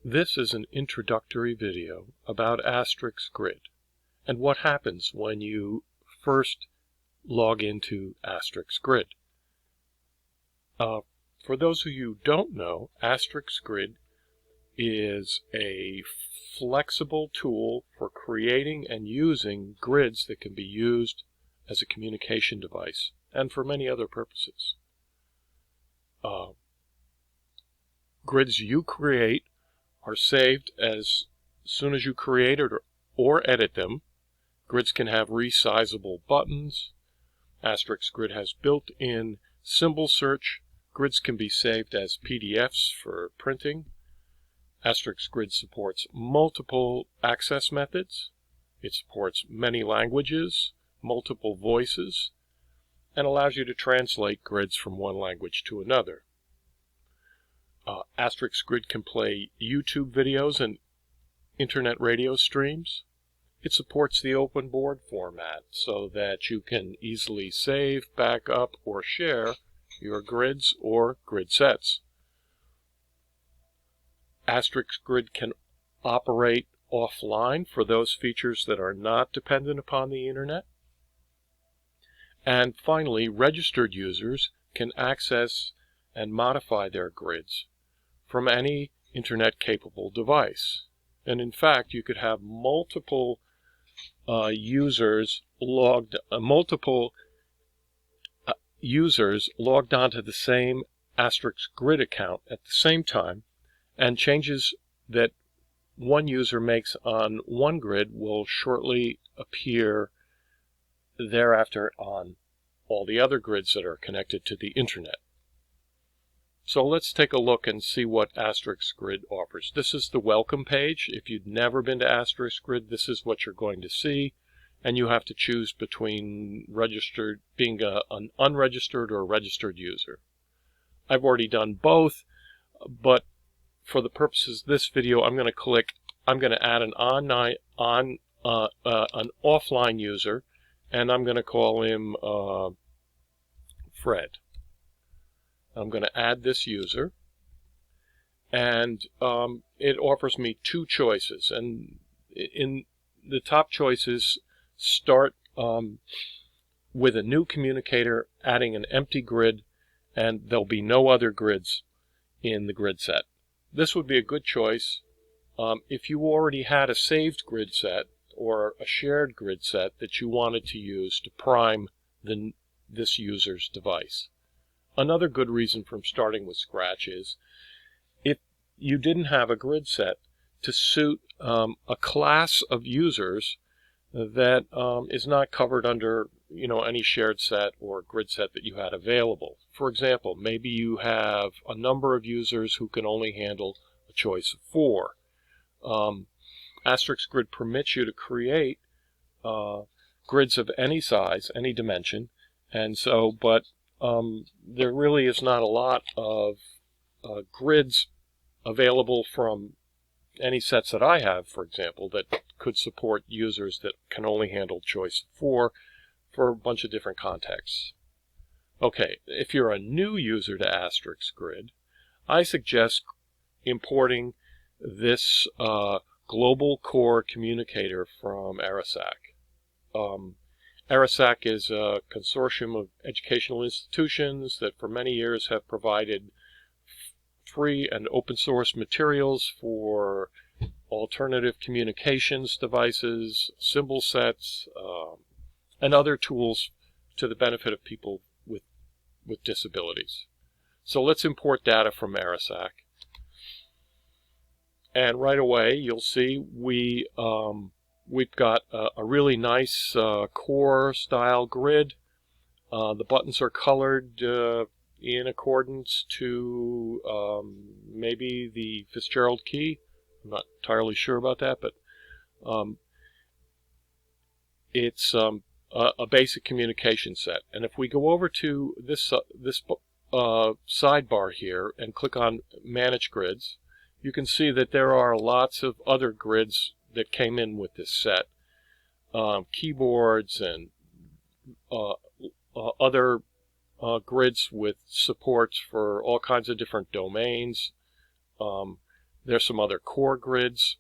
This is an introductory video about AsTeRICS Grid and what happens when you first log into AsTeRICS Grid. For those of you who don't know, AsTeRICS Grid is a flexible tool for creating and using grids that can be used as a communication device and for many other purposes. Grids you create are saved as soon as you create it or edit them. Grids can have resizable buttons. AsTeRICS Grid has built-in symbol search. Grids can be saved as PDFs for printing. AsTeRICS Grid supports multiple access methods. It supports many languages, multiple voices, and allows you to translate grids from one language to another. AsTeRICS Grid can play YouTube videos and internet radio streams. It supports the open board format so that you can easily save, back up, or share your grids or grid sets. AsTeRICS Grid can operate offline for those features that are not dependent upon the internet. And finally, registered users can access and modify their grids from any internet-capable device. And in fact, you could have multiple users logged onto the same AsTeRICS Grid account at the same time, and changes that one user makes on one grid will shortly appear thereafter on all the other grids that are connected to the internet. So let's take a look and see what AsTeRICS Grid offers. This is the welcome page. If you've never been to AsTeRICS Grid, this is what you're going to see, and you have to choose between being an unregistered or a registered user. I've already done both, but for the purposes of this video, I'm going to add an offline user, and I'm going to call him Fred. I'm going to add this user, and it offers me two choices. And in the top choices, start with a new communicator, adding an empty grid, and there'll be no other grids in the grid set. This would be a good choice if you already had a saved grid set or a shared grid set that you wanted to use to prime this user's device. Another good reason from starting with scratch is if you didn't have a grid set to suit a class of users that is not covered under any shared set or grid set that you had available. For example, maybe you have a number of users who can only handle a choice of 4. AsTeRICS Grid permits you to create grids of any size, any dimension, and so, but there really is not a lot of grids available from any sets that I have, for example, that could support users that can only handle choice 4 for a bunch of different contexts. Okay, if you're a new user to AsTeRICS Grid, I suggest importing this global core communicator from AsTeRICS. AsTeRICS is a consortium of educational institutions that for many years have provided free and open source materials for alternative communications devices, symbol sets, and other tools to the benefit of people with disabilities. So let's import data from AsTeRICS. And right away you'll see we've got a really nice core style grid. The buttons are colored in accordance to maybe the Fitzgerald key. I'm not entirely sure about that, but it's a basic communication set. And if we go over to this sidebar here and click on Manage Grids, you can see that there are lots of other grids that came in with this set. Keyboards and other grids with supports for all kinds of different domains. There's some other core grids.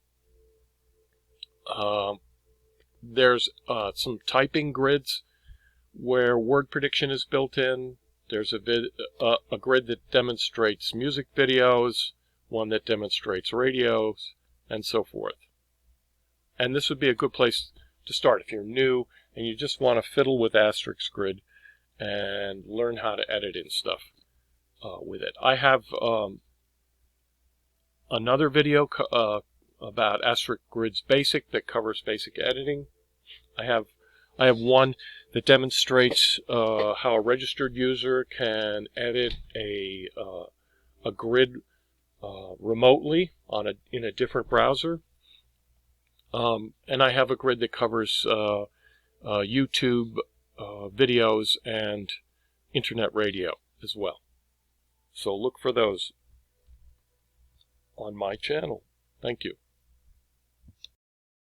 There's some typing grids where word prediction is built in. There's a grid that demonstrates music videos, one that demonstrates radios, and so forth. And this would be a good place to start if you're new and you just want to fiddle with AsTeRICS Grid and learn how to edit in stuff with it. I have another video about AsTeRICS Grid's Basic that covers basic editing. I have one that demonstrates how a registered user can edit a grid remotely in a different browser. And I have a grid that covers YouTube videos and internet radio as well. So look for those on my channel. Thank you.